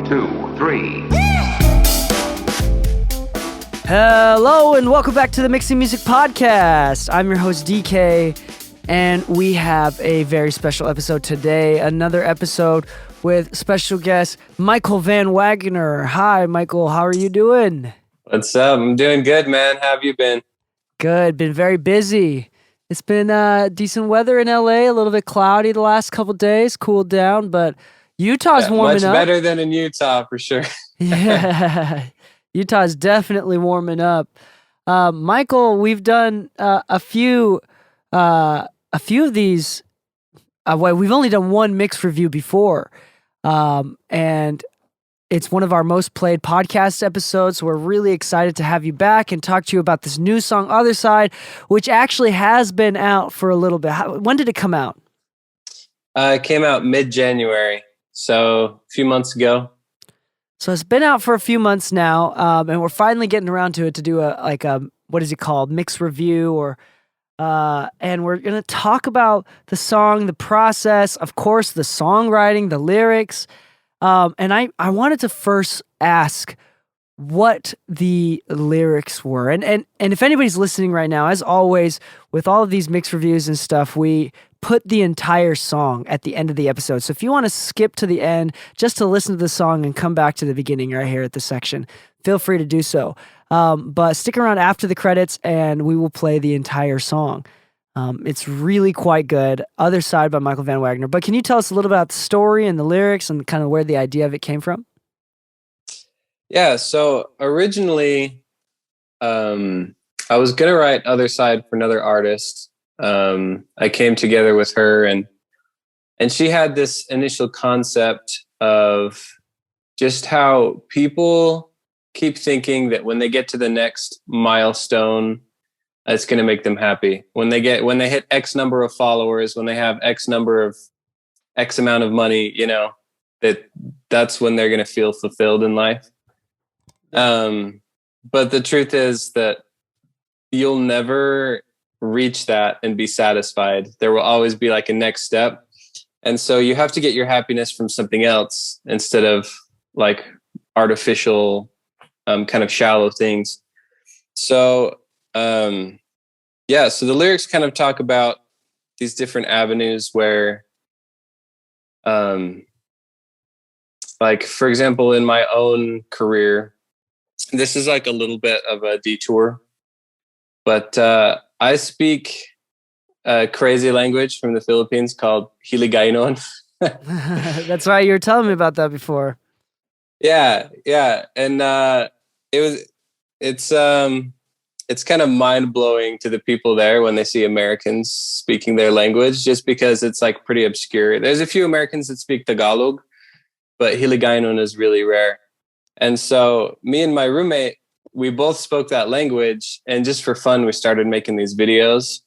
2, 3. Hello and welcome back to the Mixing Music Podcast. I'm your host Dee Kei, and we have a very special episode today. Another episode with special guest Michael Van Wagoner. Hi, Michael. How are you doing? What's up? I'm doing good, man. How have you been? Good. Been very busy. It's been decent weather in LA. A little bit cloudy the last couple days. Cooled down, but Utah's warming much up. Much better than in Utah for sure. Yeah. Utah's definitely warming up. Michael, we've done a few of these. We've only done one mix review before, and it's one of our most played podcast episodes. So we're really excited to have you back and talk to you about this new song, Otherside, which actually has been out for a little bit. When did it come out? It came out mid-January, so a few months ago. So it's been out for a few months now, and we're finally getting around to it to do a what is it called, mix review, and we're gonna talk about the song, the process, of course, the songwriting, the lyrics, and I wanted to first ask what the lyrics were, and if anybody's listening right now, as always, with all of these mix reviews and stuff, we put the entire song at the end of the episode. So if you want to skip to the end just to listen to the song and come back to the beginning right here at this section, feel free to do so. But stick around after the credits and we will play the entire song. It's really quite good. Otherside by Michael Van Wagoner. But can you tell us a little about the story and the lyrics and kind of where the idea of it came from? Yeah, so originally I was going to write Otherside for another artist. I came together with her and she had this initial concept of just how people keep thinking that when they get to the next milestone, it's going to make them happy. When they hit X number of followers, when they have X number of X amount of money, that's when they're going to feel fulfilled in life. But the truth is that you'll never reach that and be satisfied. There will always be like a next step. And so you have to get your happiness from something else instead of like artificial, kind of shallow things. So, so the lyrics kind of talk about these different avenues where, like, for example, in my own career, this is like a little bit of a detour, but, I speak a crazy language from the Philippines called Hiligaynon. That's right. You were telling me about that before. Yeah. And it's kind of mind blowing to the people there when they see Americans speaking their language, just because it's like pretty obscure. There's a few Americans that speak Tagalog, but Hiligaynon is really rare. And so me and my roommate, we both spoke that language, and just for fun, we started making these videos,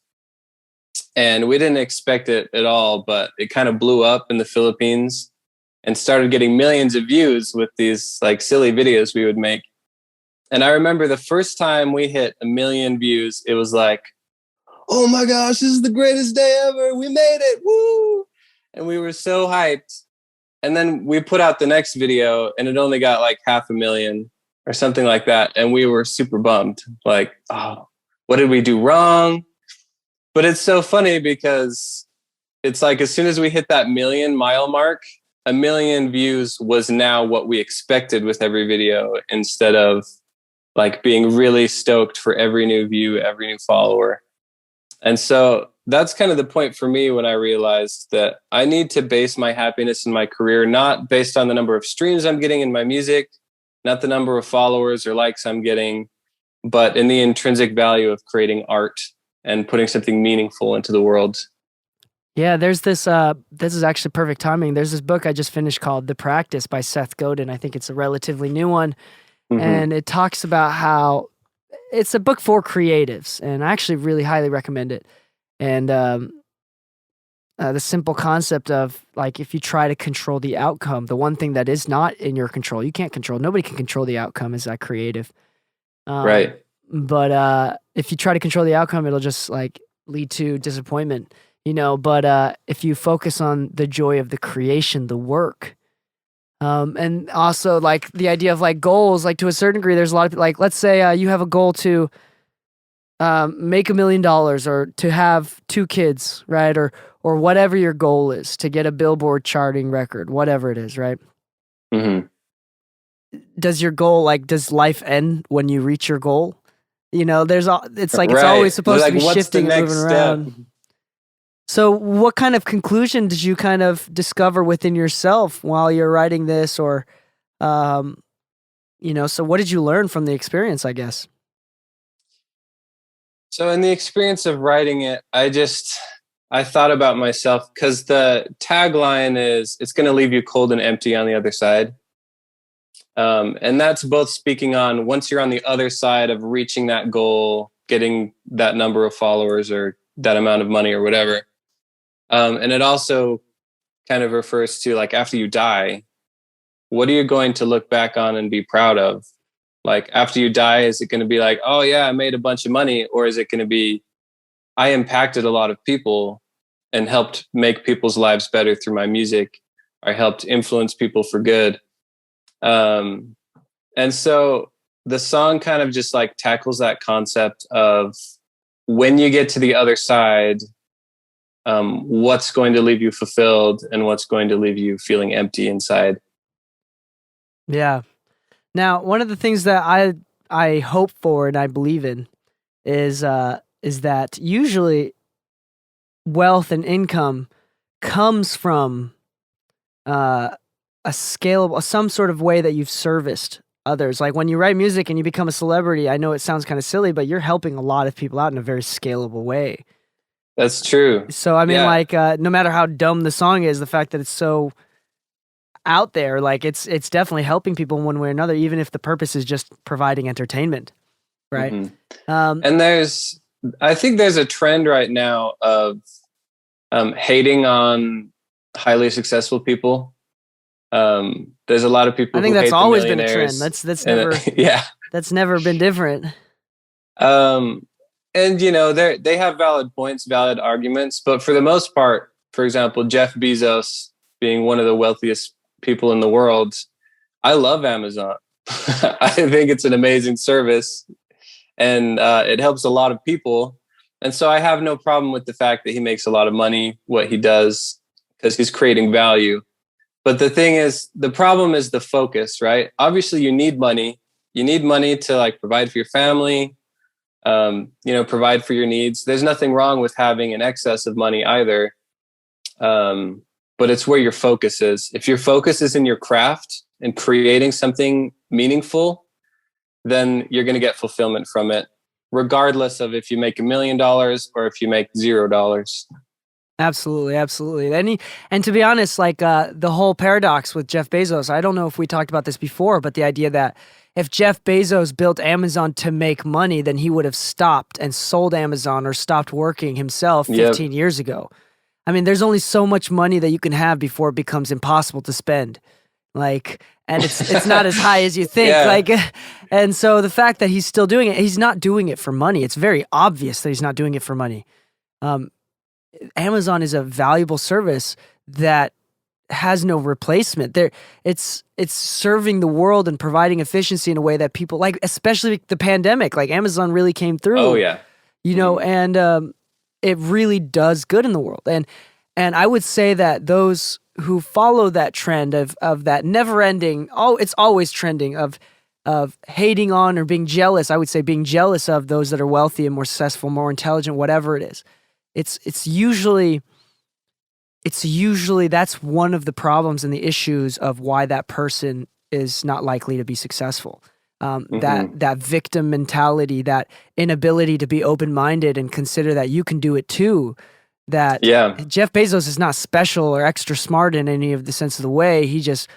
and we didn't expect it at all, but it kind of blew up in the Philippines and started getting millions of views with these like silly videos we would make. And I remember the first time we hit 1 million views, it was like, oh my gosh, this is the greatest day ever. We made it. Woo. And we were so hyped. And then we put out the next video and it only got like 500,000 or something like that. And we were super bummed. Like, oh, what did we do wrong? But it's so funny because it's like, as soon as we hit that 1 million mile mark, 1 million views was now what we expected with every video, instead of like being really stoked for every new view, every new follower. And so that's kind of the point for me when I realized that I need to base my happiness in my career, not based on the number of streams I'm getting in my music, not the number of followers or likes I'm getting, but in the intrinsic value of creating art and putting something meaningful into the world. Yeah, there's this, this is actually perfect timing. There's this book I just finished called The Practice by Seth Godin. I think it's a relatively new one. Mm-hmm. And it talks about how it's a book for creatives. And I actually really highly recommend it. And the simple concept of, like, if you try to control the outcome, the one thing that is not in your control, you can't control. Nobody can control the outcome as that creative. Right. But if you try to control the outcome, it'll just like lead to disappointment, you know. But if you focus on the joy of the creation, the work, And also like the idea of like goals, like to a certain degree, there's a lot of like, let's say you have a goal to make $1 million or to have 2 kids, right? Or whatever your goal is, to get a Billboard charting record, whatever it is, right? Mm-hmm. Does your goal, like, does life end when you reach your goal? You know, it's like it's Right. always supposed Like, to be what's the shifting and next moving step? around. So what kind of conclusion did you kind of discover within yourself while you're writing this, or, you know, so what did you learn from the experience, I guess? So in the experience of writing it, I thought about myself, because the tagline is, it's going to leave you cold and empty on the other side. And that's both speaking on once you're on the other side of reaching that goal, getting that number of followers or that amount of money or whatever. And it also kind of refers to, like, after you die, what are you going to look back on and be proud of? Like, after you die, is it going to be like, oh yeah, I made a bunch of money? Or is it going to be, I impacted a lot of people and helped make people's lives better through my music. I helped influence people for good. And so the song kind of just like tackles that concept of, when you get to the other side, what's going to leave you fulfilled and what's going to leave you feeling empty inside. Yeah. Now, one of the things that I hope for and I believe in is that usually wealth and income comes from a scalable, some sort of way that you've serviced others. Like when you write music and you become a celebrity, I know it sounds kind of silly, but you're helping a lot of people out in a very scalable way. That's true. So, I mean, like, no matter how dumb the song is, the fact that it's so out there, like it's definitely helping people in one way or another, even if the purpose is just providing entertainment, right? Mm-hmm. And I think there's a trend right now of hating on highly successful people. There's a lot of people. I think who that's hate always the been a trend. millionaires. That's never that's never been different. And you know, they have valid points, valid arguments, but for the most part, for example, Jeff Bezos being one of the wealthiest people in the world, I love Amazon. I think it's an amazing service, and it helps a lot of people. And so I have no problem with the fact that he makes a lot of money, what he does, because he's creating value. But the thing is, the problem is the focus, right? Obviously, you need money. You need money to like provide for your family, provide for your needs. There's nothing wrong with having an excess of money either. But it's where your focus is. If your focus is in your craft and creating something meaningful, then you're going to get fulfillment from it, regardless of if you make $1 million or if you make $0. Absolutely. And to be honest, like the whole paradox with Jeff Bezos, I don't know if we talked about this before, but the idea that if Jeff Bezos built Amazon to make money, then he would have stopped and sold Amazon or stopped working himself 15 years ago. I mean, there's only so much money that you can have before it becomes impossible to spend. Like, and it's not as high as you think. Yeah. Like, and so the fact that he's still doing it, he's not doing it for money. It's very obvious that he's not doing it for money. Amazon is a valuable service that has no replacement. It's serving the world and providing efficiency in a way that people like, especially the pandemic. Like Amazon really came through. Oh yeah, and it really does good in the world. And I would say that those who follow that trend of that never ending, it's always trending of hating on or being jealous. I would say being jealous of those that are wealthy and more successful, more intelligent, whatever it is. It's usually that's one of the problems and the issues of why that person is not likely to be successful. That victim mentality, that inability to be open-minded and consider that you can do it too. That Jeff Bezos is not special or extra smart in any of the sense of the way. He just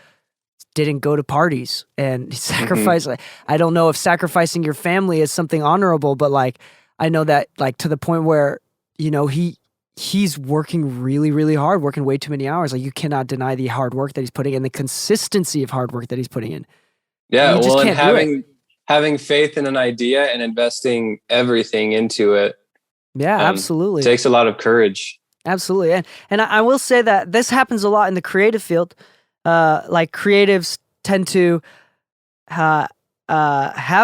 didn't go to parties and sacrificed. Like, I don't know if sacrificing your family is something honorable, but like I know that like to the point where he's working really, really hard, working way too many hours. Like you cannot deny the hard work that he's putting in, the consistency of hard work that he's putting in. Yeah, and having faith in an idea and investing everything into it. Yeah, absolutely. Takes a lot of courage. Absolutely. And I will say that this happens a lot in the creative field. like creatives tend to have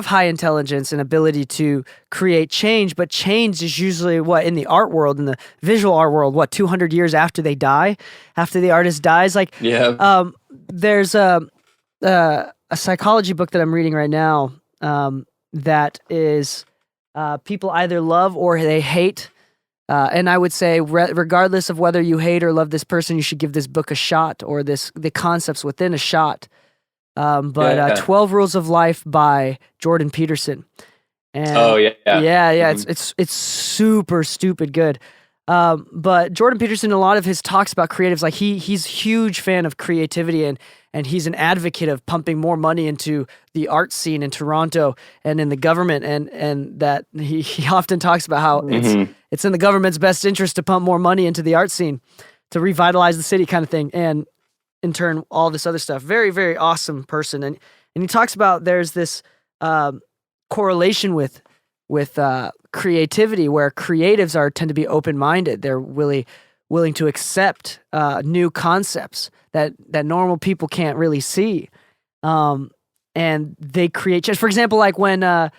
high intelligence and ability to create change, but change is usually in the art world, in the visual art world, 200 years after they die, after the artist dies. Like, there's a psychology book that I'm reading right now that is people either love or they hate. And I would say, regardless of whether you hate or love this person, you should give this book a shot, or the concepts within a shot. 12 Rules of Life by Jordan Peterson. And it's super stupid good. But Jordan Peterson, a lot of his talks about creatives, like he's a huge fan of creativity, and he's an advocate of pumping more money into the art scene in Toronto and in the government, and that he often talks about how it's in the government's best interest to pump more money into the art scene to revitalize the city, kind of thing, and in turn all this other stuff. Very, very awesome person. And he talks about there's this correlation with creativity, where creatives tend to be open-minded. They're really willing to accept new concepts that normal people can't really see, and they create change. For example, like when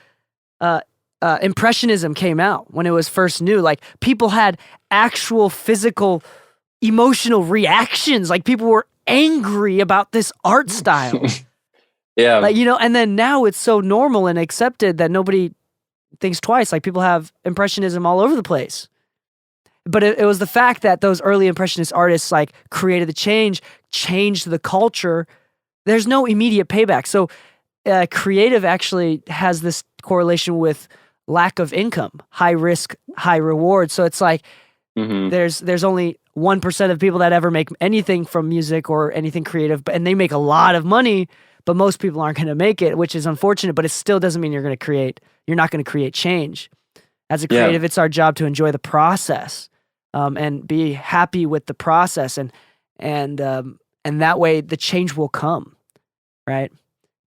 Impressionism came out, when it was first new, like people had actual physical emotional reactions. Like people were angry about this art style. Yeah. Like, and then now it's so normal and accepted that nobody thinks twice. Like people have Impressionism all over the place. But it was the fact that those early Impressionist artists like created the change, changed the culture. There's no immediate payback. So creative actually has this correlation with lack of income, high risk, high reward. So it's like there's only 1% of people that ever make anything from music or anything creative, and they make a lot of money, but most people aren't going to make it, which is unfortunate, but it still doesn't mean you're not going to create change. As a creative, it's our job to enjoy the process, and be happy with the process, and that way the change will come, right?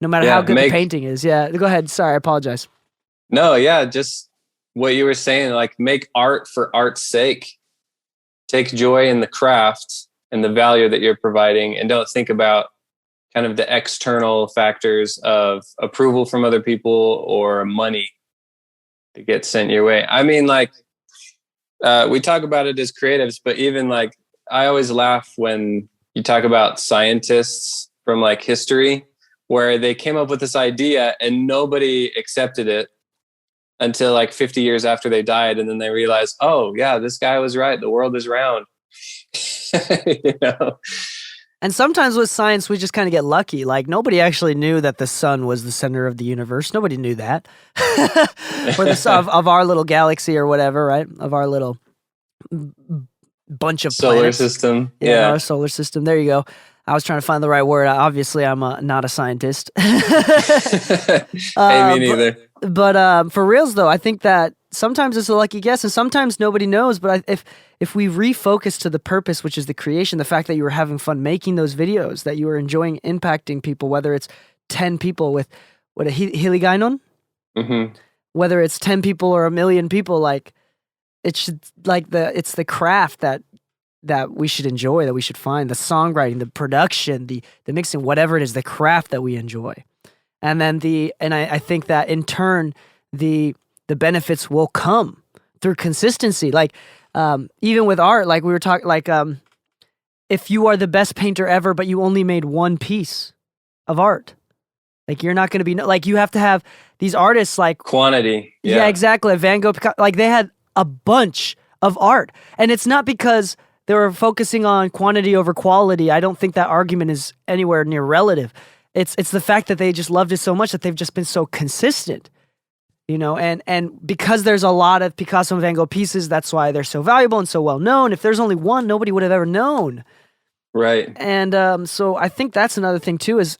No matter how good the painting is. Yeah, go ahead. Sorry, I apologize. No, yeah, just what you were saying, like make art for art's sake. Take joy in the craft and the value that you're providing, and don't think about kind of the external factors of approval from other people or money to get sent your way. I mean, like, we talk about it as creatives, but even like, I always laugh when you talk about scientists from like history, where they came up with this idea and nobody accepted it until like 50 years after they died. And then they realized, oh yeah, this guy was right. The world is round. And sometimes with science, we just kind of get lucky. Like nobody actually knew that the sun was the center of the universe. Nobody knew that. Or of our little galaxy or whatever, right? Of our little bunch of solar planets. System. Yeah, our solar system. There you go. I was trying to find the right word. Obviously, I'm not a scientist. Hey, me neither. But for reals, though, I think that sometimes it's a lucky guess, and sometimes nobody knows. But if we refocus to the purpose, which is the creation, the fact that you were having fun making those videos, that you were enjoying impacting people, whether it's 10 people with a hiligainon, whether it's 10 people or 1 million people, like it should it's the craft that we should enjoy, that we should find, the songwriting, the production, the mixing, whatever it is, the craft that we enjoy. And then I think that in turn, the benefits will come through consistency. Like, even with art, like we were talking, like, if you are the best painter ever, but you only made one piece of art, like you're not going to be, like you have to have these artists like quantity. Yeah, exactly. Van Gogh, like they had a bunch of art, and it's not because they were focusing on quantity over quality. I don't think that argument is anywhere near relative. It's the fact that they just loved it so much that they've just been so consistent, and because there's a lot of Picasso and Van Gogh pieces, that's why they're so valuable and so well known. If there's only one, nobody would have ever known. Right. And so I think that's another thing too, is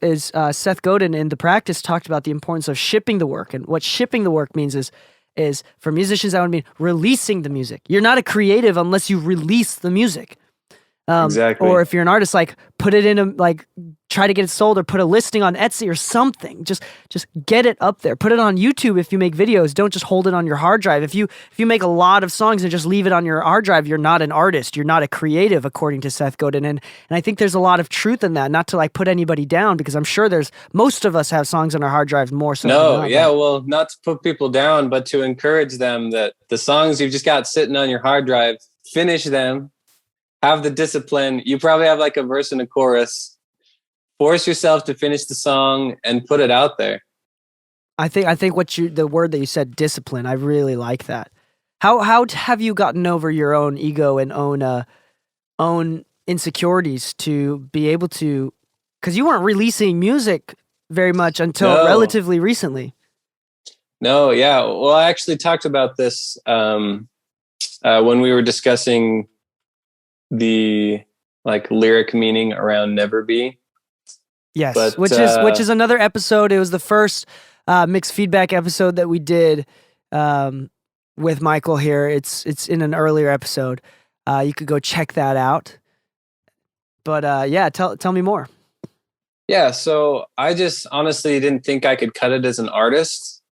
Seth Godin in The Practice talked about the importance of shipping the work. And what shipping the work means is for musicians, that would mean releasing the music. You're not a creative unless you release the music. Exactly. Or if you're an artist, like put it in a, like try to get it sold or put a listing on Etsy or something. Just get it up there. Put it on YouTube if you make videos. Don't just hold it on your hard drive. If you make a lot of songs and just leave it on your hard drive, you're not an artist. You're not a creative, according to Seth Godin. And I think there's a lot of truth in that. Not to like put anybody down, because I'm sure most of us have songs on our hard drive more so. No, yeah, well, not to put people down, but to encourage them that the songs you've just got sitting on your hard drive, finish them. Have the discipline. You probably have like a verse and a chorus. Force yourself to finish the song and put it out there. I think the word that you said, discipline, I really like that. How have you gotten over your own ego and own insecurities to be able to, because you weren't releasing music very much until relatively recently. No, yeah. Well, I actually talked about this when we were discussing the like lyric meaning around Never Be. Yes, but, which is another episode. It was the first mixed feedback episode that we did with Michael here. It's in an earlier episode. You could go check that out. But yeah, tell me more. Yeah, so I just honestly didn't think I could cut it as an artist.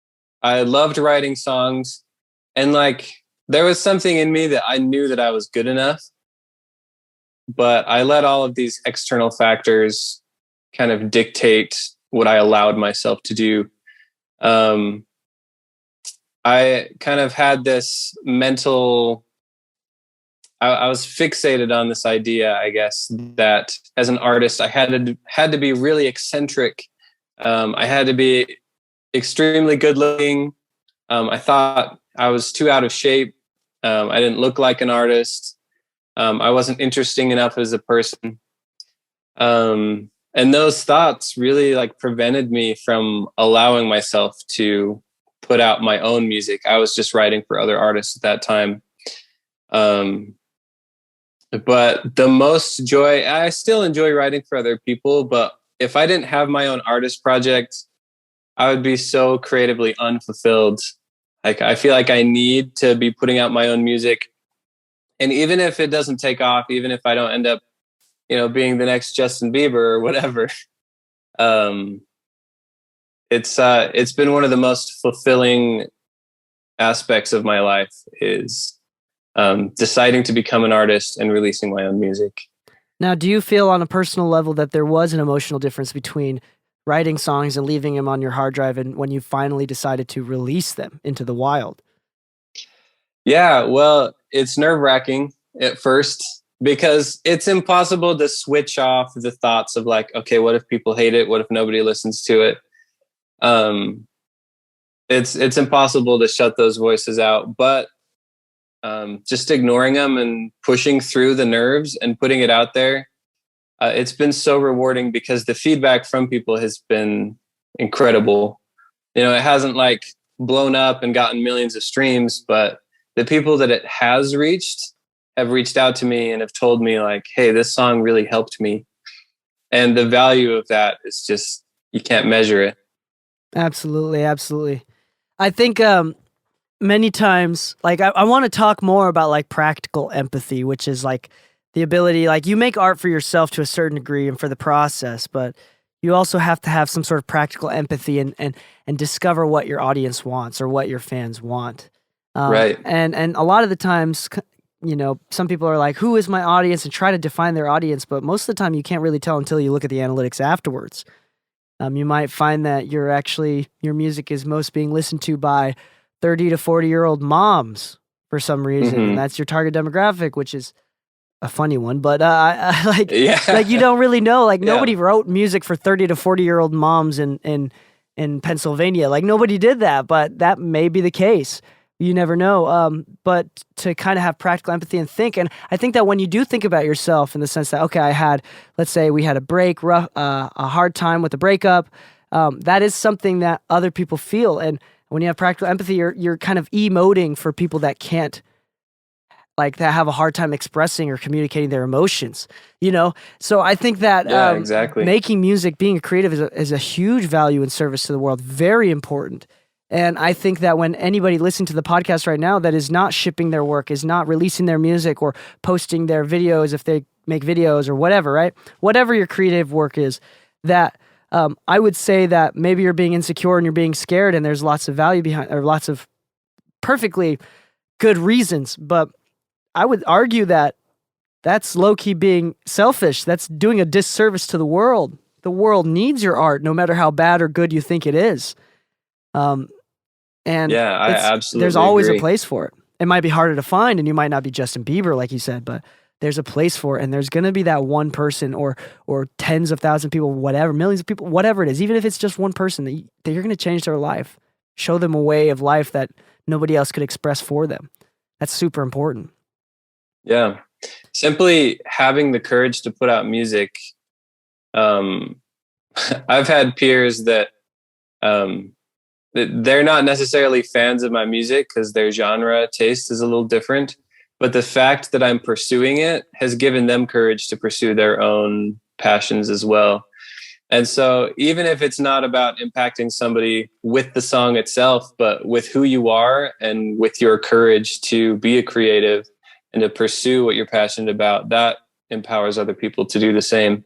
I loved writing songs, and like there was something in me that I knew that I was good enough. But I let all of these external factors kind of dictate what I allowed myself to do. I kind of had this mental, I was fixated on this idea, I guess, that as an artist, I had to be really eccentric. I had to be extremely good looking. I thought I was too out of shape. I didn't look like an artist. I wasn't interesting enough as a person. And those thoughts really like prevented me from allowing myself to put out my own music. I was just writing for other artists at that time. But the most joy, I still enjoy writing for other people, but if I didn't have my own artist project, I would be so creatively unfulfilled. Like I feel like I need to be putting out my own music. And even if it doesn't take off, even if I don't end up, being the next Justin Bieber or whatever, it's been one of the most fulfilling aspects of my life is deciding to become an artist and releasing my own music. Now, do you feel on a personal level that there was an emotional difference between writing songs and leaving them on your hard drive and when you finally decided to release them into the wild? Yeah, well, it's nerve-wracking at first because it's impossible to switch off the thoughts of like, okay, what if people hate it? What if nobody listens to it? It's impossible to shut those voices out, but just ignoring them and pushing through the nerves and putting it out there, it's been so rewarding because the feedback from people has been incredible. It hasn't like blown up and gotten millions of streams, but the people that it has reached have reached out to me and have told me like, hey, this song really helped me. And the value of that is just, you can't measure it. Absolutely. Absolutely. I think many times, like I want to talk more about like practical empathy, which is like the ability, like you make art for yourself to a certain degree and for the process, but you also have to have some sort of practical empathy and discover what your audience wants or what your fans want. Right. And a lot of the times, some people are like, who is my audience, and try to define their audience. But most of the time you can't really tell until you look at the analytics afterwards. You might find that your music is most being listened to by 30 to 40-year-old moms for some reason. Mm-hmm. And that's your target demographic, which is a funny one, but like you don't really know, like nobody wrote music for 30 to 40-year-old moms in Pennsylvania. Like nobody did that, but that may be the case. You never know. But to kind of have practical empathy and think, and I think that when you do think about yourself in the sense that, okay, let's say we had a hard time with the breakup, that is something that other people feel. And when you have practical empathy, you're kind of emoting for people that can't, like, that have a hard time expressing or communicating their emotions, So I think that exactly. Making music, being a creative is a huge value and service to the world, very important. And I think that when anybody listening to the podcast right now that is not shipping their work, is not releasing their music or posting their videos, if they make videos or whatever, right? Whatever your creative work is, that I would say that maybe you're being insecure and you're being scared, and there's lots of value behind, or lots of perfectly good reasons. But I would argue that that's low-key being selfish. That's doing a disservice to the world. The world needs your art, no matter how bad or good you think it is. And yeah, I absolutely there's always agree. a place for it. It might be harder to find, and you might not be Justin Bieber, like you said, but there's a place for it, and there's going to be that one person or tens of thousands of people, whatever, millions of people, whatever it is, even if it's just one person, that you're going to change their life, show them a way of life that nobody else could express for them. That's super important. Yeah. Simply having the courage to put out music. I've had peers that they're not necessarily fans of my music because their genre taste is a little different. But the fact that I'm pursuing it has given them courage to pursue their own passions as well. And so even if it's not about impacting somebody with the song itself, but with who you are and with your courage to be a creative and to pursue what you're passionate about, that empowers other people to do the same.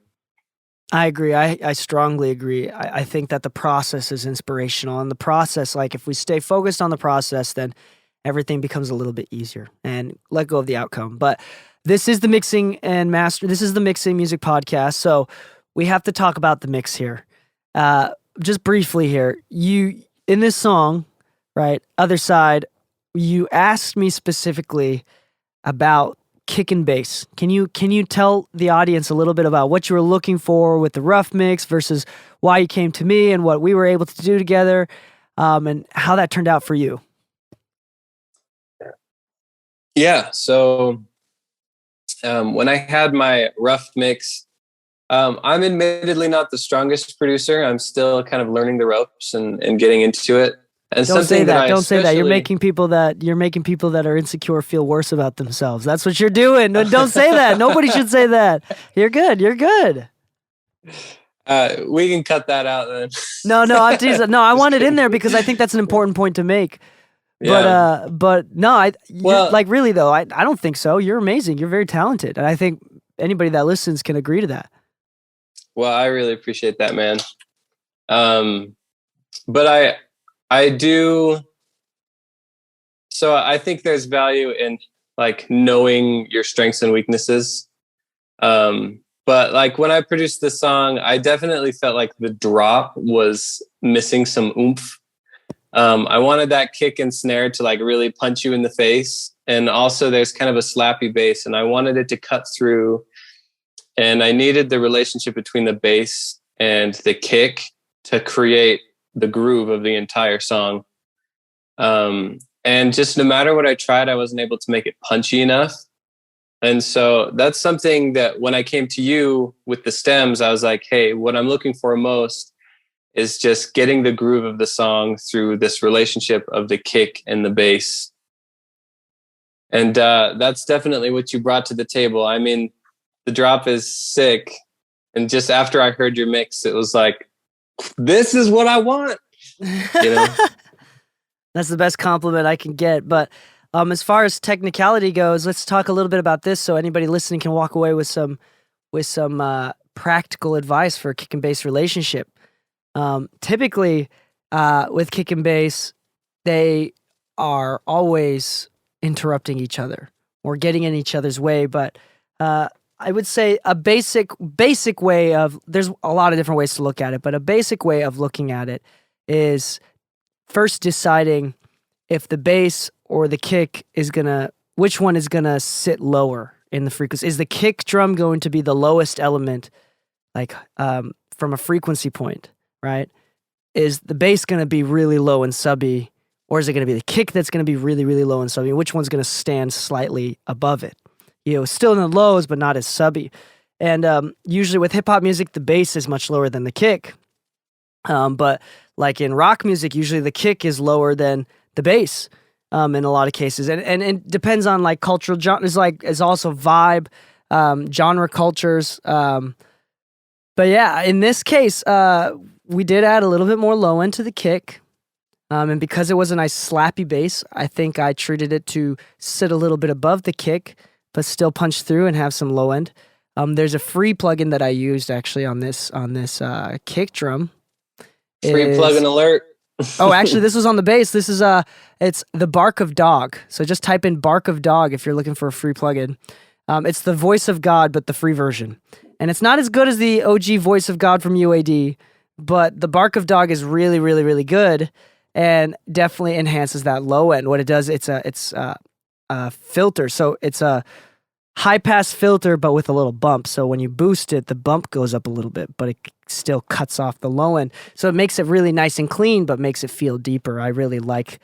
I agree. I strongly agree. I think that the process is inspirational. And the process, like if we stay focused on the process, then everything becomes a little bit easier and let go of the outcome. But this is the Mixing and Master. This is the Mixing Music Podcast. So we have to talk about the mix here. Just briefly here. You, in this song, right, Otherside, you asked me specifically about kick and bass. Can you tell the audience a little bit about what you were looking for with the rough mix versus why you came to me and what we were able to do together, and how that turned out for you? Yeah. So when I had my rough mix, I'm admittedly not the strongest producer. I'm still kind of learning the ropes and getting into it. And don't say that. Don't say that. You're making people that are insecure feel worse about themselves. That's what you're doing. Don't say that. Nobody should say that. You're good. You're good. We can cut that out then. No, I'm teasing. No, I want it in there because I think that's an important point to make. Yeah. But no, like really though, I don't think so. You're amazing. You're very talented, and I think anybody that listens can agree to that. Well, I really appreciate that, man. But I do. So I think there's value in like knowing your strengths and weaknesses. But like when I produced this song, I definitely felt like the drop was missing some oomph. I wanted that kick and snare to like really punch you in the face. And also there's kind of a slappy bass, and I wanted it to cut through, and I needed the relationship between the bass and the kick to create the groove of the entire song. And just no matter what I tried, I wasn't able to make it punchy enough. And so that's something that when I came to you with the stems, I was like, hey, what I'm looking for most is just getting the groove of the song through this relationship of the kick and the bass. And that's definitely what you brought to the table. I mean, the drop is sick. And just after I heard your mix, it was like, this is what I want. You know? That's the best compliment I can get. But as far as technicality goes, let's talk a little bit about this so anybody listening can walk away with some practical advice for a kick and bass relationship. Typically, with kick and bass, they are always interrupting each other or getting in each other's way. But I would say a basic way of, there's a lot of different ways to look at it, but a basic way of looking at it is first deciding if the bass or the kick which one is gonna sit lower in the frequency. Is the kick drum going to be the lowest element, like from a frequency point, right? Is the bass gonna be really low and subby, or is it gonna be the kick that's gonna be really, really low and subby? Which one's gonna stand slightly above it? You know, still in the lows, but not as subby. And usually with hip hop music, the bass is much lower than the kick. But like in rock music, usually the kick is lower than the bass in a lot of cases. And it depends on like cultural genres, like it's also vibe, genre cultures. But yeah, in this case, we did add a little bit more low end to the kick. And because it was a nice slappy bass, I think I treated it to sit a little bit above the kick, but still punch through and have some low end. There's a free plugin that I used actually on this kick drum. Free plugin alert. Oh, actually, this was on the bass. This is it's the Bark of Dog. So just type in Bark of Dog if you're looking for a free plugin. It's the Voice of God, but the free version. And it's not as good as the OG Voice of God from UAD, but the Bark of Dog is really, really, really good and definitely enhances that low end. What it does, it's a filter. So it's a high pass filter, but with a little bump. So when you boost it, the bump goes up a little bit, but it still cuts off the low end. So it makes it really nice and clean, but makes it feel deeper. I really like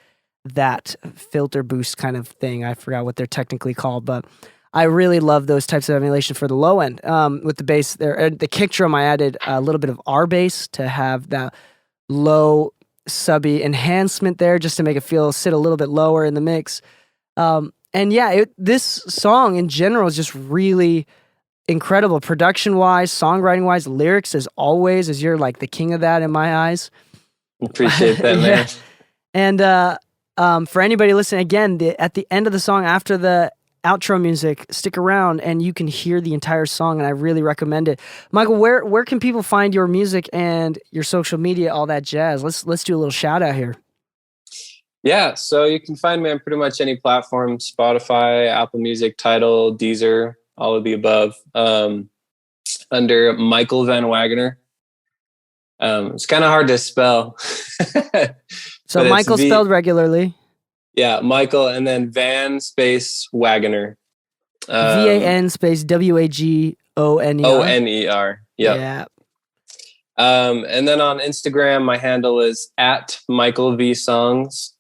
that filter boost kind of thing. I forgot what they're technically called, but I really love those types of emulation for the low end. With the bass there, the kick drum, I added a little bit of R bass to have that low subby enhancement there, just to make it sit a little bit lower in the mix. And yeah, this song in general is just really incredible, production-wise, songwriting-wise, lyrics as always, as you're like the king of that in my eyes. Appreciate that, man. And for anybody listening, again, at the end of the song, after the outro music, stick around and you can hear the entire song, and I really recommend it. Michael, where can people find your music and your social media, all that jazz? Let's do a little shout out here. Yeah, so you can find me on pretty much any platform: Spotify, Apple Music, Tidal, Deezer, all of the above, under Michael Van Wagoner. It's kind of hard to spell. So Michael spelled regularly. Yeah, Michael, and then Van space Wagoner. VAN space WAGONER. ONER. Yep. Yeah. And then on Instagram, my handle is @MichaelVSongs.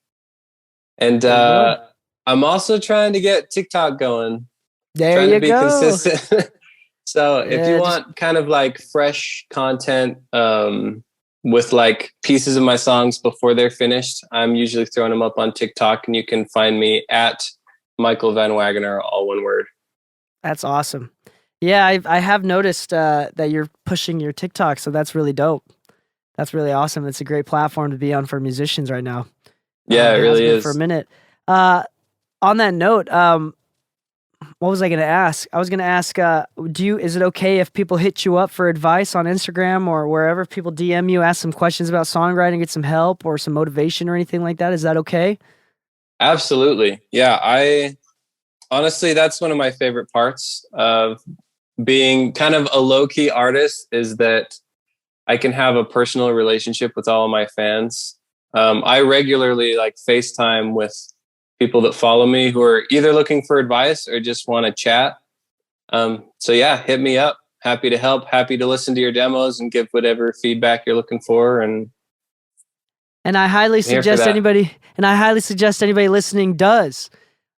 And I'm also trying to get TikTok going. Trying to be consistent. So if you want kind of like fresh content with like pieces of my songs before they're finished, I'm usually throwing them up on TikTok, and you can find me @Michael Van Wagoner, all one word. That's awesome. Yeah, I have noticed that you're pushing your TikTok, so that's really dope. That's really awesome. It's a great platform to be on for musicians right now. Yeah, it really is. For a minute. On that note, what was I going to ask? I was going to ask, is it okay if people hit you up for advice on Instagram or wherever, people DM you, ask some questions about songwriting, get some help or some motivation or anything like that? Is that okay? Absolutely. Yeah, honestly, that's one of my favorite parts of being kind of a low-key artist, is that I can have a personal relationship with all of my fans. I regularly like FaceTime with people that follow me who are either looking for advice or just want to chat. So yeah, hit me up. Happy to help. Happy to listen to your demos and give whatever feedback you're looking for. And I highly suggest anybody listening does.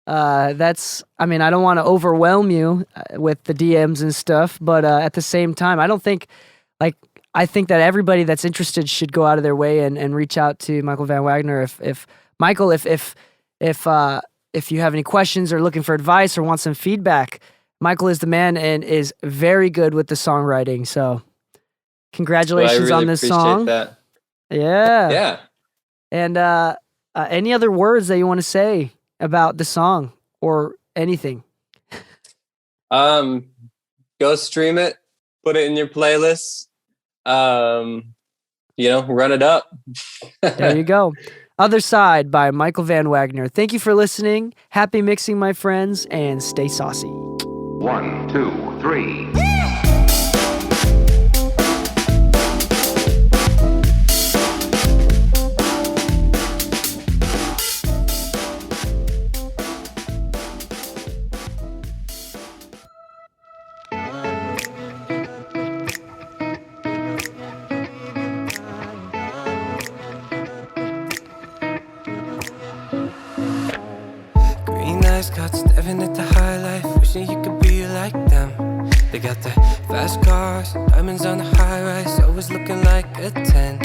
I don't want to overwhelm you with the DMs and stuff, but at the same time, I think that everybody that's interested should go out of their way and reach out to Michael Van Wagoner. If you have any questions or looking for advice or want some feedback, Michael is the man and is very good with the songwriting. So congratulations on this song. That. Yeah. Yeah. And any other words that you want to say about the song or anything? Go stream it, put it in your playlist. Run it up. There you go. Otherside by Michael Van Wagoner. Thank you for listening. Happy mixing, my friends, and stay saucy. 1, 2, 3. Caught stepping at the high life, wishing you could be like them. They got the fast cars, diamonds on the high rise, always looking like a 10.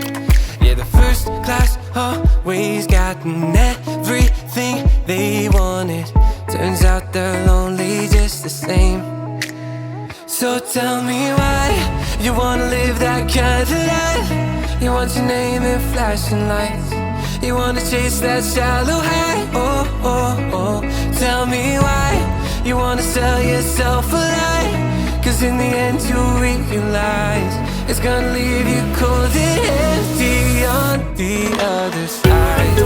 Yeah, the first class always gotten everything they wanted. Turns out they're lonely just the same. So tell me why you wanna live that kind of life. You want your name in flashing lights. You wanna chase that shallow high. Oh, oh, oh. Tell me why you wanna sell yourself a lie. Cause in the end you'll realize it's gonna leave you cold and empty on the other side.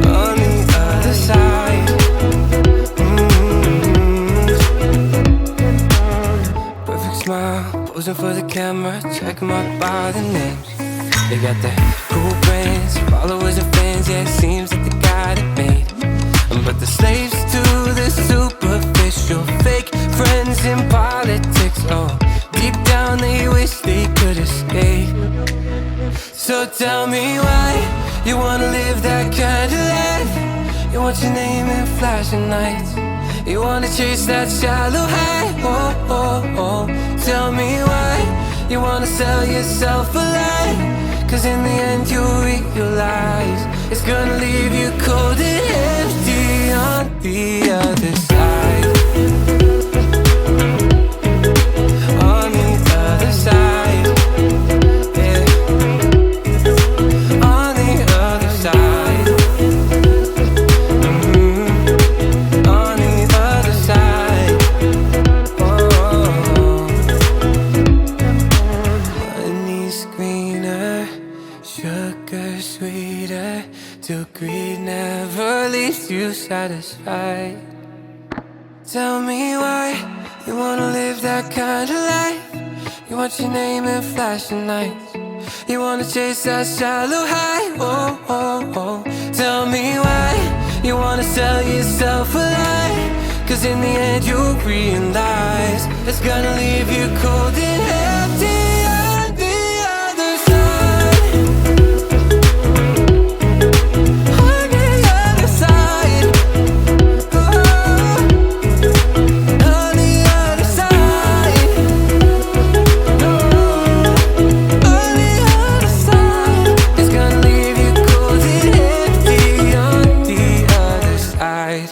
On the other side. Perfect smile, posing for the camera, check them out by the names. They got the cool brands, followers and fans, yeah, it seems that they got it made. But the slaves to the superficial, fake friends in politics, oh, deep down they wish they could escape. So tell me why you wanna live that kind of life. You want your name in flashing lights, you wanna chase that shallow high, oh, oh, oh. Tell me why you wanna sell yourself a lie, cause in the end you'll realize it's gonna leave you cold and empty on the other side. On the other side, yeah. On the other side. On the other side. Oh. Money's greener, sugar sweeter, till greed never leaves you satisfied. Tell me why you wanna live that kind of life. You want your name in flashing lights, you wanna chase that shallow high, oh, oh, oh. Tell me why you wanna sell yourself a lie, cause in the end you'll realize it's gonna leave you cold and empty on the other side. On the other side. Oh, on the other side. Oh, on the other side. It's gonna leave you cold and empty on the other side.